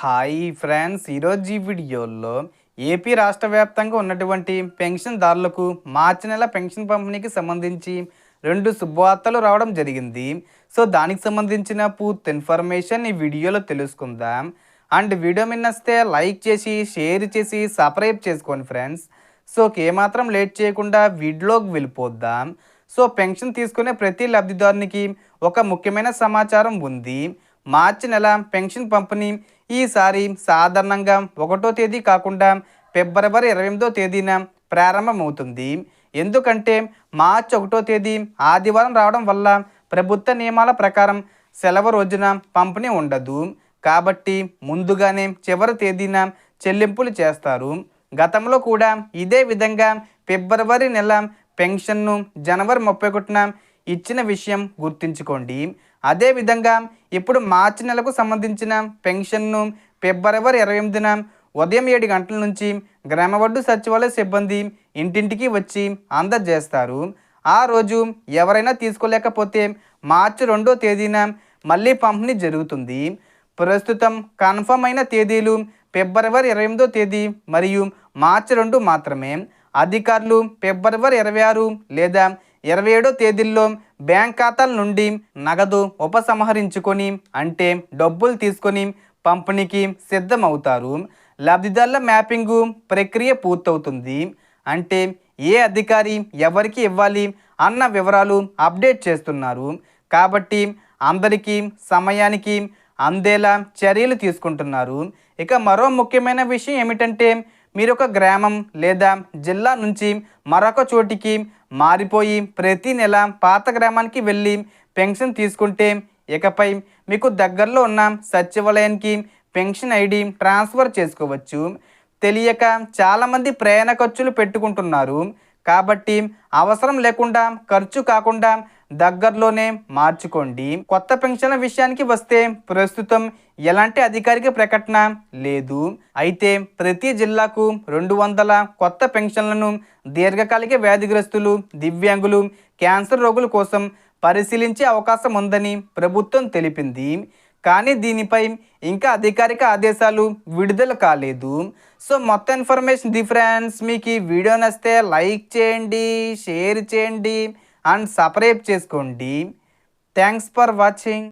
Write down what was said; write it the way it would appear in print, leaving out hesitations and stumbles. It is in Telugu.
హాయ్ ఫ్రెండ్స్, ఈరోజు ఈ వీడియోలో ఏపీ రాష్ట్ర వ్యాప్తంగా ఉన్నటువంటి పెన్షన్దారులకు మార్చి నెల పెన్షన్ పంపిణీకి సంబంధించి రెండు శుభవార్తలు రావడం జరిగింది. సో దానికి సంబంధించిన పూర్తి ఇన్ఫర్మేషన్ ఈ వీడియోలో తెలుసుకుందాం. అండ్ వీడియో నచ్చితే లైక్ చేసి షేర్ చేసి సబ్స్క్రైబ్ చేసుకోండి ఫ్రెండ్స్. సో ఏమాత్రం లేట్ చేయకుండా వీడియోలోకి వెళ్ళిపోద్దాం. సో పెన్షన్ తీసుకునే ప్రతి లబ్ధిదారునికి ఒక ముఖ్యమైన సమాచారం ఉంది. మార్చి నెల పెన్షన్ పంపిణీ ఈసారి సాధారణంగా 1వ తేదీ కాకుండా ఫిబ్రవరి 28వ తేదీన ప్రారంభమవుతుంది. ఎందుకంటే మార్చి 1వ తేదీ ఆదివారం రావడం వల్ల ప్రభుత్వ నియమాల ప్రకారం సెలవు రోజున పంపిణీ ఉండదు. కాబట్టి ముందుగానే చివరి తేదీన చెల్లింపులు చేస్తారు. గతంలో కూడా ఇదే విధంగా ఫిబ్రవరి నెల పెన్షన్ను జనవరి 31న ఇచ్చిన విషయం గుర్తుంచుకోండి. అదేవిధంగా ఇప్పుడు మార్చి నెలకు సంబంధించిన పెన్షన్ను ఫిబ్రవరి 28న ఉదయం 7 గంటల నుంచి గ్రామవడ్డు సచివాలయ సిబ్బంది ఇంటింటికి వచ్చి అందజేస్తారు. ఆ రోజు ఎవరైనా తీసుకోలేకపోతే మార్చి 2వ తేదీన మళ్ళీ పంపిణీ జరుగుతుంది. ప్రస్తుతం కన్ఫర్మ్ అయిన తేదీలు ఫిబ్రవరి 28వ తేదీ మరియు మార్చి 2 మాత్రమే. అధికారులు ఫిబ్రవరి 26 లేదా 27వ తేదీల్లో బ్యాంక్ ఖాతాల నుండి నగదు ఉపసంహరించుకొని అంటే డబ్బులు తీసుకొని పంపిణీకి సిద్ధమవుతారు. లబ్ధిదారుల మ్యాపింగు ప్రక్రియ పూర్తవుతుంది. అంటే ఏ అధికారి ఎవరికి ఇవ్వాలి అన్న వివరాలు అప్డేట్ చేస్తున్నారు. కాబట్టి అందరికీ సమయానికి అందేలా చర్యలు తీసుకుంటున్నారు. ఇక మరో ముఖ్యమైన విషయం ఏమిటంటే మీరు ఒక గ్రామం లేదా జిల్లా నుంచి మరొక చోటికి మారిపోయి ప్రతి నెల పాత గ్రామానికి వెళ్ళి పెన్షన్ తీసుకుంటే ఇకపై మీకు దగ్గరలో ఉన్న సచివాలయానికి పెన్షన్ ఐడి ట్రాన్స్ఫర్ చేసుకోవచ్చు. తెలియక చాలామంది ప్రయాణ ఖర్చులు పెట్టుకుంటున్నారు. కాబట్టి అవసరం లేకుండా ఖర్చు కాకుండా దగ్గరలోనే మార్చుకోండి. కొత్త పెన్షన్ల విషయానికి వస్తే ప్రస్తుతం ఎలాంటి అధికారిక ప్రకటన లేదు. అయితే ప్రతి జిల్లాకు 200 కొత్త పెన్షన్లను దీర్ఘకాలిక వ్యాధిగ్రస్తులు, దివ్యాంగులు, క్యాన్సర్ రోగుల కోసం పరిశీలించే అవకాశం ఉందని ప్రభుత్వం తెలిపింది. కానీ దీనిపై ఇంకా అధికారిక ఆదేశాలు విడుదల కాలేదు. సో మొత్తం ఇన్ఫర్మేషన్ ఫ్రెండ్స్, మీకు ఈ వీడియో నచ్చితే లైక్ చేయండి, షేర్ చేయండి అండ్ సబ్స్క్రైబ్ చేసుకోండి. Thanks for watching.